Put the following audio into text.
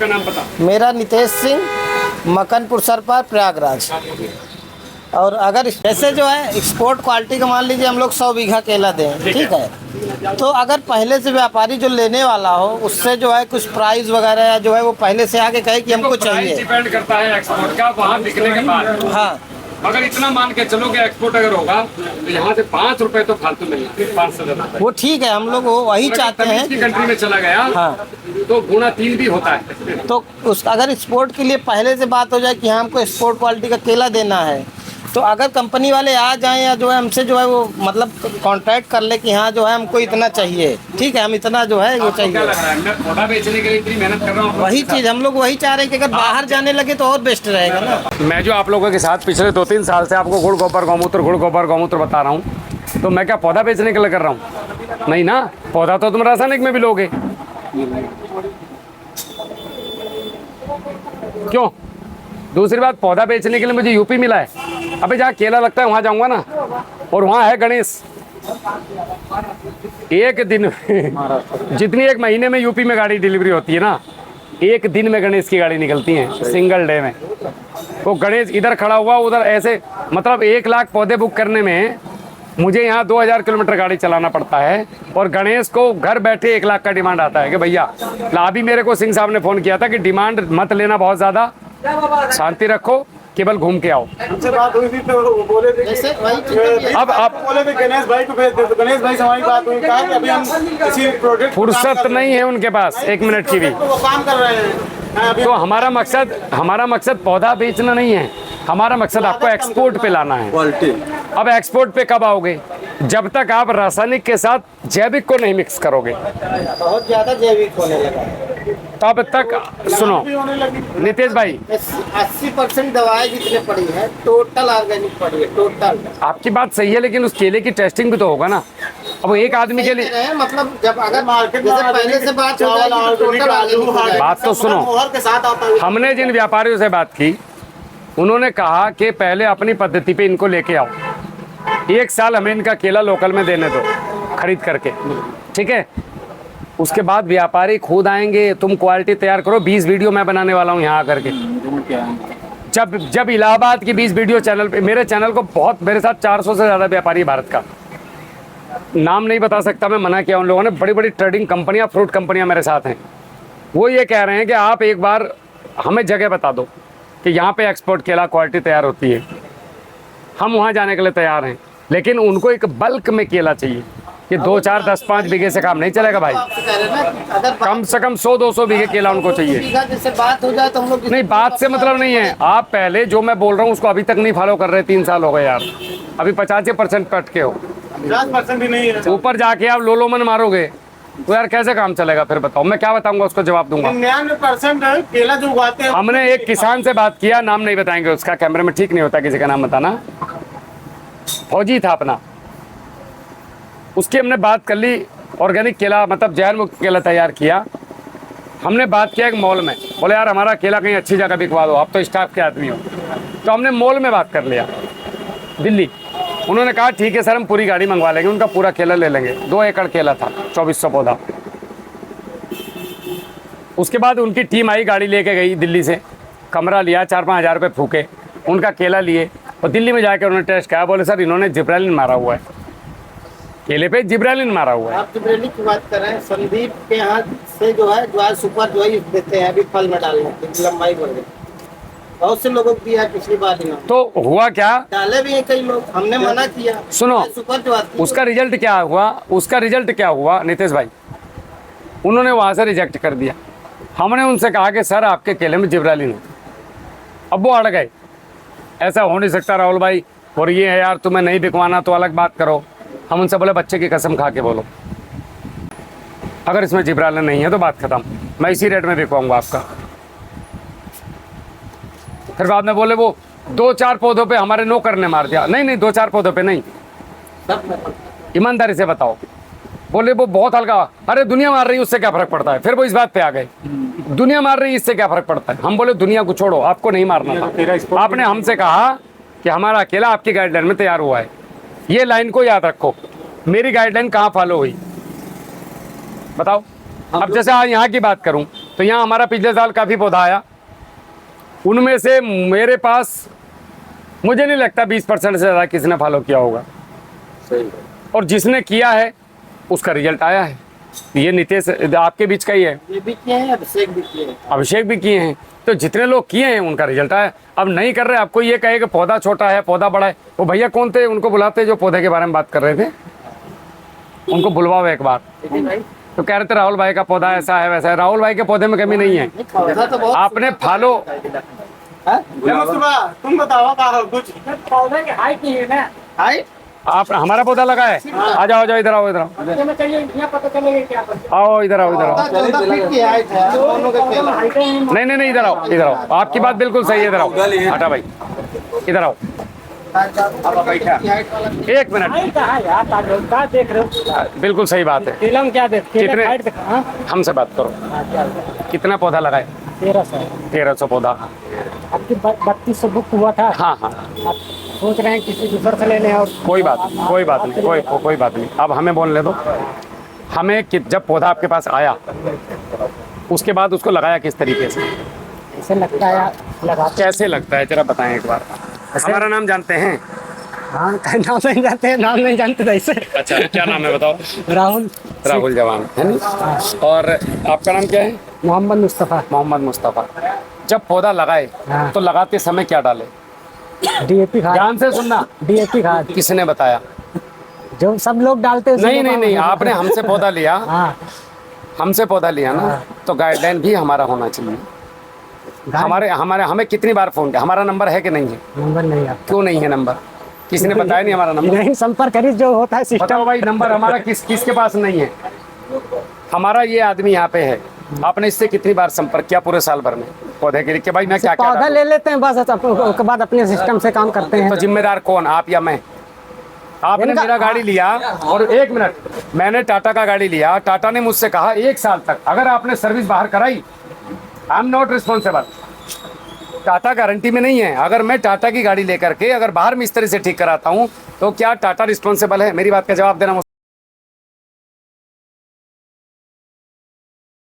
आपका नाम पता? मेरा नितेश सिंह, मकनपुर सरपार, प्रयागराज। और अगर ऐसे जो है एक्सपोर्ट क्वालिटी का मान लीजिए हम लोग 100 बीघा केला दें, ठीक है, तो अगर पहले से व्यापारी जो लेने वाला हो उससे जो है कुछ प्राइस वगैरह या जो है वो पहले से आके कहे कि हमको चाहिए। डिपेंड करता है एक्सपोर्ट का वहाँ बिकने के बाद। हाँ, अगर इतना मान के चलो कि एक्सपोर्ट अगर होगा तो यहाँ से 5 रुपए तो फालतू नहीं है, 5 से ज्यादा। वो ठीक है, हम लोग वो वही चाहते हैं की कंट्री में चला गया हाँ, तो गुना 3 भी होता है। तो उस अगर एक्सपोर्ट के लिए पहले से बात हो जाए कि हाँ हमको एक्सपोर्ट क्वालिटी का केला देना है, तो अगर कंपनी वाले आ जाएं या जो है हमसे जो है वो मतलब कांटेक्ट कर ले कि हाँ जो है हमको इतना चाहिए, ठीक है, हम इतना जो है वो चाहिए। क्या लग रहा है मैं पौधा बेचने के लिए इतनी मेहनत कर रहा हूँ? वही चीज़ हम लोग वही चाह रहे हैं कि अगर बाहर जाने लगे तो और बेस्ट रहेगा ना। मैं जो आप लोगों के साथ पिछले 2-3 साल से आपको गुड़ गोबर गौमूत्र बता रहा हूँ, तो मैं क्या पौधा बेचने के लिए कर रहा हूँ? नहीं ना, पौधा तो तुम रासायनिक में भी लोगे। क्यों? दूसरी बात, पौधा बेचने के लिए मुझे यूपी मिला है। अबे जहाँ केला लगता है वहाँ जाऊँगा ना, और वहाँ है गणेश। एक दिन में जितनी एक महीने में यूपी में गाड़ी डिलीवरी होती है ना, एक दिन में गणेश की गाड़ी निकलती है, सिंगल डे में। वो गणेश इधर खड़ा हुआ उधर ऐसे, मतलब 1 लाख पौधे बुक करने में मुझे यहाँ 2000 किलोमीटर गाड़ी चलाना पड़ता है, और गणेश को घर बैठे 1 लाख का डिमांड आता है कि भैया। अभी मेरे को सिंह साहब ने फ़ोन किया था कि डिमांड मत लेना बहुत ज़्यादा, शांति रखो, केवल घूम के आओ। हमसे बात हुई थी तो वो बोले थे अब आप बोले थे गणेश भाई को भेज दे, तो गणेश भाई से हमारी बात हुई, कहा कि अभी हम किसी प्रोजेक्ट फुर्सत नहीं है उनके पास 1 मिनट की भी। वो काम कर रहे हैं। अभी तो हमारा मकसद पौधा बेचना नहीं है, हमारा मकसद आपको एक्सपोर्ट पे लाना है। क्वालिटी अब एक्सपोर्ट पे कब आओगे? जब तक आप रासायनिक के साथ जैविक को नहीं मिक्स करोगे। बहुत ज़्यादा जैविक होने लगा, तब तक सुनो होने लगी। नितेश भाई, 80% दवाएं जितने पड़ी है टोटल ऑर्गेनिक पड़ी है, टोटल। आपकी बात सही है, लेकिन उस केले की टेस्टिंग भी तो होगा ना। अब एक आदमी के लिए मतलब जब अगर मार्केट में जैसे पहले से बात हो जाएगी तो टोटल ऑर्गेनिक हो जाएगा। बात तो सुनो, मोहर के साथ आता है। हमने जिन व्यापारियों से बात की उन्होंने कहा कि पहले अपनी पद्धति पे इनको लेके आओ, 1 साल हमें इनका केला लोकल में देने दो खरीद करके, ठीक है। उसके बाद व्यापारी खुद आएंगे, तुम क्वालिटी तैयार करो। 20 वीडियो मैं बनाने वाला हूँ यहाँ आकर के। जब इलाहाबाद की 20 वीडियो चैनल पे, मेरे चैनल को बहुत, मेरे साथ 400 से ज़्यादा व्यापारी भारत का, नाम नहीं बता सकता मैं, मना किया उन लोगों ने। बड़ी बड़ी ट्रेडिंग कंपनियाँ, फ्रूट कंपनियाँ मेरे साथ हैं। वो ये कह रहे हैं कि आप एक बार हमें जगह बता दो कि यहाँ पे एक्सपोर्ट केला क्वालिटी तैयार होती है, हम वहाँ जाने के लिए तैयार हैं। लेकिन उनको एक बल्क में केला चाहिए कि 2, 4, 10, 5 बीघे से काम नहीं चलेगा भाई। कम से कम 100-200 बीघे केला उनको चाहिए। जैसे बात हो जाए तो हम लोग नहीं, बात से मतलब नहीं है। आप पहले जो मैं बोल रहा हूँ उसको अभी तक नहीं फॉलो कर रहे, 3 साल हो गए यार, अभी 85% पे अटके हो। 50% भी नहीं है। ऊपर जाके आप लोलो मन मारोगे तो यार कैसे काम चलेगा? फिर बताओ, मैं क्या बताऊंगा, उसको जवाब दूंगा। 99% केला जो उगाते हैं। हमने एक किसान से बात किया, नाम नहीं बताएंगे उसका, कैमरे में ठीक नहीं होता किसी का नाम बताना, फौजी था अपना, उसकी हमने बात कर ली। ऑर्गेनिक केला मतलब जहर मुक्त केला तैयार किया। हमने बात किया एक मॉल में, बोले यार हमारा केला कहीं अच्छी जगह बिकवा दो, आप तो स्टाफ के आदमी हो। तो हमने मॉल में बात कर लिया, दिल्ली। उन्होंने कहा ठीक है सर, हम पूरी गाड़ी मंगवा लेंगे, उनका पूरा केला ले लेंगे। 2 एकड़ केला था, 2400 पौधा। उसके बाद उनकी टीम आई, गाड़ी लेके गई दिल्ली से, कमरा लिया, 4-5 हज़ार रुपये फूके, उनका केला लिए और दिल्ली में जाकर उन्होंने टेस्ट किया। बोले सर इन्होंने जिब्रेलिन मारा हुआ है, केले पे जिब्रेलिन मारा हुआ है। आप जिब्रेलिन की बात कर रहे हैं, संदीप के यहाँ से जो है ज्वार सुपर जो है देते हैं अभी फल में डालने की, लंबाई बढ़ गई, बहुत से लोगों को दिया पिछली बार। तो हुआ क्या, डाले भी हैं कई लोग, हमने मना किया। सुनो, सुपर जो आती है उसका रिजल्ट क्या हुआ नितेश भाई, उन्होंने वहाँ से रिजेक्ट कर दिया। हमने उनसे कहा कि सर आपके केले में जिब्रेलिन है। अब वो अड़ गए, ऐसा हो नहीं सकता राहुल भाई, और ये है यार तुम्हें नहीं बिकवाना तो अलग बात करो। हम उनसे बोले बच्चे की कसम खा के बोलो, अगर इसमें जिब्रेलिन नहीं है तो बात खत्म, मैं इसी रेट में बिकवाऊंगा आपका। फिर बाद में बोले वो 2-4 पौधों पे हमारे नो करने मार दिया। नहीं 2-4 पौधों पे नहीं, ईमानदारी से बताओ। बोले वो बहुत हल्का, अरे दुनिया मार रही है उससे क्या फर्क पड़ता है। फिर वो इस बात पे आ गए, दुनिया मार रही है इससे क्या फर्क पड़ता है। हम बोले दुनिया को छोड़ो, आपको नहीं मारना था। आपने हमसे कहा कि हमारा अकेला आपकी गाइडलाइन में तैयार हुआ है। ये लाइन को याद रखो, मेरी गाइडलाइन कहाँ फॉलो हुई बताओ। अब जैसे आज यहाँ की बात करूँ तो यहाँ हमारा पिछले साल काफ़ी पौधा आया, उनमें से मेरे पास मुझे नहीं लगता 20% से ज़्यादा किसी ने फॉलो किया होगा। और जिसने किया है उसका रिजल्ट आया है। ये नितेश आपके बीच का ही है, ये भी किए हैं, अभिषेक भी किए हैं। अभिषेक भी किए हैं। तो जितने लोग किए हैं उनका रिजल्ट आया। अब नहीं कर रहे, आपको ये कहे कि पौधा छोटा है पौधा बड़ा है। वो भैया कौन थे, उनको बुलाते जो पौधे के बारे में बात कर रहे थे, उनको बुलवाओ एक बार। तो कह रहे थे राहुल भाई का पौधा ऐसा है वैसा है। राहुल भाई के पौधे में कमी नहीं है, पौधा तो बहुत आपने फॉलो। तुम बताओ क्या हो कुछ पौधे की हाइट नहीं है ना, हाइट आप हमारा पौधा लगा है, आ जाओ जाओ इधर आओ, इधर आओ, में चाहिए यहाँ पता चलेगा क्या पता। आओ इधर आओ, इधर आओ। 14 फीट की हाइट है दोनों का केला। हाइटें हैं, नहीं नहीं नहीं, इधर आओ, इधर आओ। आपकी बात बिल्कुल सही है, इधर आओ। हटा भाई, इधर आओ एक मिनट। हाइट कहाँ है यार, ताजोल का देख रहे हो, बिल्कुल सही बात है। केला में क्या देख, केला कितने- की हाइट देखा, हाँ? हमसे बात करो, कितना पौधा लगाए? 1300 1300 पौधा। आपकी 3200 बुक हुआ था। हाँ हाँ, आप सोच रहे हैं किसी दूसरे से ले लें और कोई बात नहीं, कोई बात नहीं, कोई बात नहीं। अब हमें बोलने दो। हमें जब पौधा आपके पास आया उसके बाद उसको लगाया किस तरीके से, ऐसे लगता है लगा। कैसे लगता है जरा बताएं एक बार। हमारा नाम जानते हैं? हाँ नाम नहीं जानते हैं, नाम नहीं जानते थे ऐसे। अच्छा, क्या नाम है बताओ? राहुल राहुल जवान है ना? और आपका नाम क्या है? मोहम्मद मुस्तफ़ा। मोहम्मद मुस्तफ़ा। जब पौधा लगाए हाँ। तो लगाते समय क्या डाले? डीएपी खाद, ध्यान से सुनना। डीएपी खाद किसने बताया? जो सब लोग डालते हैं उसी नहीं को नहीं नहीं, मालूम है। आपने हमसे पौधा लिया, हाँ हमसे पौधा लिया ना, तो गाइडलाइन भी हमारा होना चाहिए। हमारे हमारे हमें कितनी बार फोन किया? हमारा नंबर है कि नहीं है? नंबर नहीं है, क्यों नहीं है नंबर? किसी ने बताया नहीं हमारा नंबर? नहीं संपर्क करिए, जो होता है सिस्टम। बताओ भाई, नंबर हमारा किसके पास नहीं है? हमारा ये आदमी यहाँ पे है, आपने इससे कितनी बार संपर्क किया पूरे साल भर में पौधे के लिए कि भाई मैं क्या क्या पौधा डालूं? ले लेते हैं बस, उसके बाद अपने सिस्टम से काम करते हैं। तो जिम्मेदार कौन, आप या मैं? आपने इनका- मेरा गाड़ी लिया, और एक मिनट, मैंने टाटा का गाड़ी लिया, टाटा ने मुझसे कहा 1 साल तक अगर आपने सर्विस बाहर कराई, I am not responsible. Tata guarantee में नहीं है। अगर मैं टाटा की गाड़ी लेकर के अगर बाहर मिस्त्री से ठीक कराता हूँ तो क्या टाटा रिस्पॉन्सिबल है? मेरी बात का जवाब देना।